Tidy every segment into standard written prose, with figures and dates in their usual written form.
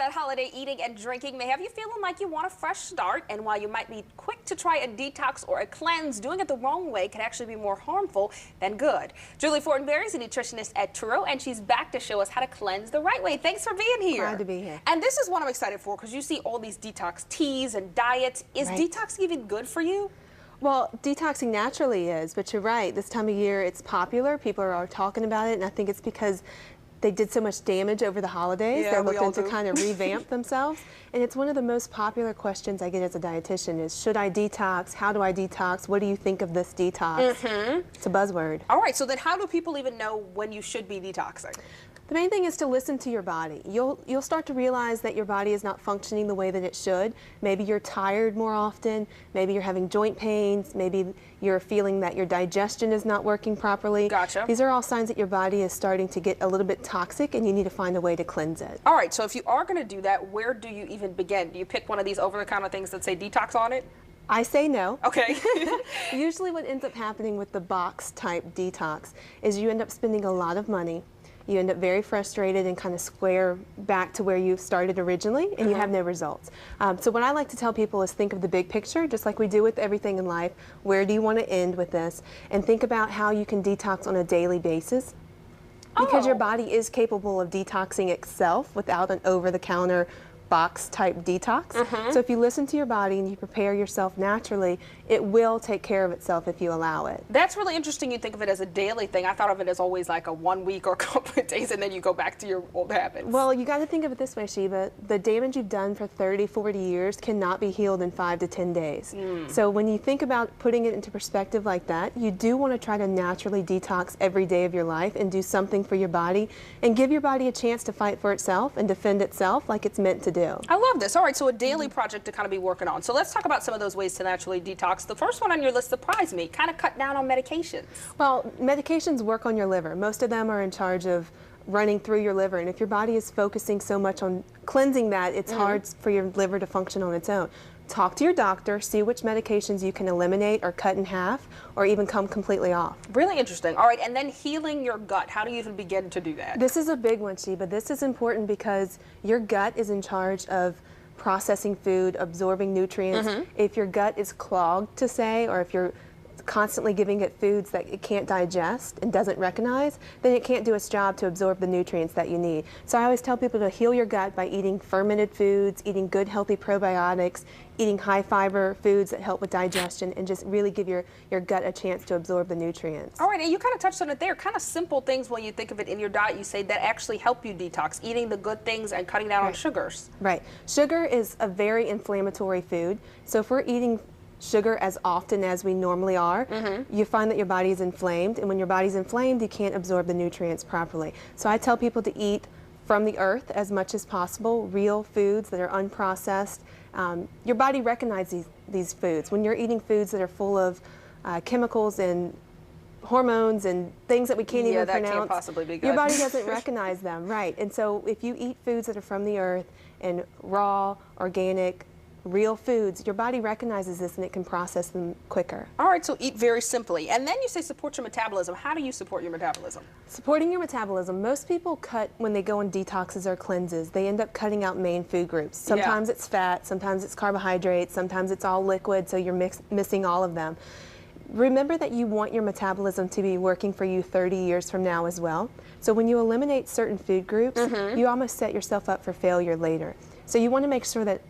that holiday eating and drinking may have you feeling like you want a fresh start, and while you might be quick to try a detox or a cleanse, doing it the wrong way can actually be more harmful than good. Julie Fortenberry is a nutritionist at Touro, and she's back to show us how to cleanse the right way. Thanks for being here. Glad to be here. And this is what I'm excited for, because you see all these detox teas and diets. Is detox even good for you? Well, detoxing naturally is, but you're right. This time of year, it's popular. People are talking about it, and I think it's because they did so much damage over the holidays. Yeah, They're looking to kind of revamp themselves. And it's one of the most popular questions I get as a dietitian is, should I detox? How do I detox? What do you think of this detox? It's a buzzword. All right, so then how do people even know when you should be detoxing? The main thing is to listen to your body. You'll start to realize that your body is not functioning the way that it should. Maybe you're tired more often. Maybe you're having joint pains. Maybe you're feeling that your digestion is not working properly. Gotcha. These are all signs that your body is starting to get a little bit toxic, and you need to find a way to cleanse it. All right, so if you are going to do that, where do you even begin? Do you pick one of these over-the-counter things that say detox on it? I say no. Okay. Usually what ends up happening with the box type detox is you end up spending a lot of money. You end up very frustrated and kind of square back to where you started originally, and you have no results. So what I like to tell people is think of the big picture, just like we do with everything in life. Where do you want to end with this? And think about how you can detox on a daily basis. Because your body is capable of detoxing itself without an over-the-counter box type detox. So if you listen to your body and you prepare yourself naturally, it will take care of itself if you allow it. That's really interesting. You think of it as a daily thing. I thought of it as always like a 1 week or a couple of days, and then you go back to your old habits. Well, you got to think of it this way, Sheba. The damage you've done for 30, 40 years cannot be healed in 5 to 10 days. So when you think about putting it into perspective like that, you do want to try to naturally detox every day of your life and do something for your body and give your body a chance to fight for itself and defend itself like it's meant to do. I love this. All right, so a daily project to kind of be working on. So let's talk about some of those ways to naturally detox. The first one on your list surprised me. Kind of cut down on medications. Well, medications work on your liver. Most of them are in charge of running through your liver, and if your body is focusing so much on cleansing that, it's hard for your liver to function on its own. Talk to your doctor, see which medications you can eliminate or cut in half or even come completely off. Really interesting. All right, and then healing your gut. How do you even begin to do that? This is a big one, Sheba. This is important because your gut is in charge of processing food, absorbing nutrients. If your gut is clogged, to say, or if you're constantly giving it foods that it can't digest and doesn't recognize, then it can't do its job to absorb the nutrients that you need. So I always tell people to heal your gut by eating fermented foods, eating good healthy probiotics, eating high fiber foods that help with digestion, and just really give your gut a chance to absorb the nutrients. All right, and you kind of touched on it there. Kind of simple things when you think of it in your diet, you say that actually help you detox, eating the good things and cutting down on sugars. Right. Sugar is a very inflammatory food. So if we're eating sugar as often as we normally are, you find that your body is inflamed, and when your body's inflamed, you can't absorb the nutrients properly. So I tell people to eat from the earth as much as possible, real foods that are unprocessed. Your body recognizes these foods. When you're eating foods that are full of chemicals and hormones and things that we can't even pronounce, can't possibly be good. Your body doesn't recognize them, right? And so if you eat foods that are from the earth and raw, organic, real foods, your body recognizes this and it can process them quicker. All right, so eat very simply. And then you say support your metabolism. How do you support your metabolism? Supporting your metabolism, most people cut when they go on detoxes or cleanses. They end up cutting out main food groups. Sometimes it's fat, sometimes it's carbohydrates, sometimes it's all liquid, so you're missing all of them. Remember that you want your metabolism to be working for you 30 years from now as well. So when you eliminate certain food groups, you almost set yourself up for failure later. So you want to make sure that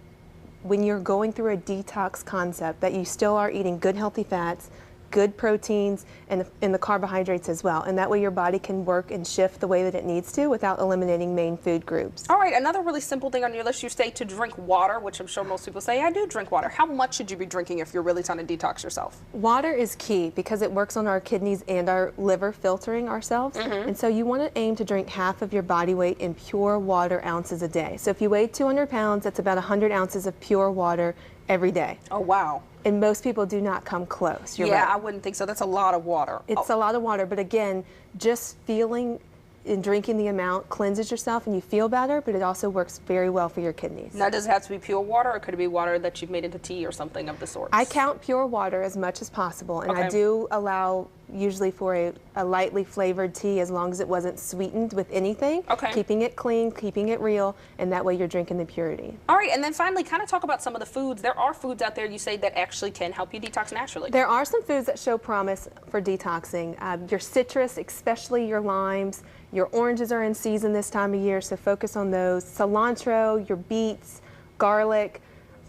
when you're going through a detox concept, that you still are eating good healthy fats, good proteins, and the carbohydrates as well. And that way your body can work and shift the way that it needs to without eliminating main food groups. All right, another really simple thing on your list, you say to drink water, which I'm sure most people say, I do drink water. How much should you be drinking if you're really trying to detox yourself? Water is key because it works on our kidneys and our liver filtering ourselves. And so you want to aim to drink half of your body weight in pure water ounces a day. So if you weigh 200 pounds, that's about 100 ounces of pure water every day. Oh, wow. And most people do not come close. You're right. I wouldn't think so. That's a lot of water. It's a lot of water, but again, just feeling and drinking the amount cleanses yourself and you feel better, but it also works very well for your kidneys. Now, does it have to be pure water, or could it be water that you've made into tea or something of the sort? I count pure water as much as possible, and I do allow usually for a lightly flavored tea, as long as it wasn't sweetened with anything. Okay. Keeping it clean, keeping it real, and that way you're drinking the purity. All right, and then finally, kind of talk about some of the foods. There are foods out there, you say, that actually can help you detox naturally. There are some foods that show promise for detoxing. Your citrus, especially your limes, your oranges are in season this time of year, so focus on those. Cilantro, your beets, garlic,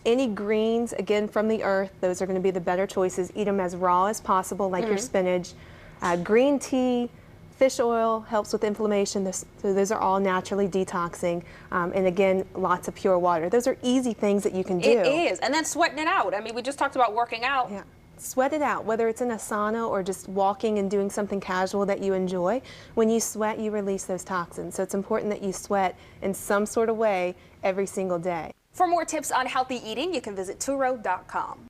any greens, again, from the earth, those are going to be the better choices. Eat them as raw as possible, like your spinach. Green tea, fish oil helps with inflammation, so those are all naturally detoxing. And again, lots of pure water. Those are easy things that you can do. It is, and then sweating it out. I mean, we just talked about working out. Yeah. Sweat it out, whether it's in a sauna or just walking and doing something casual that you enjoy. When you sweat, you release those toxins. So it's important that you sweat in some sort of way every single day. For more tips on healthy eating, you can visit Touro.com.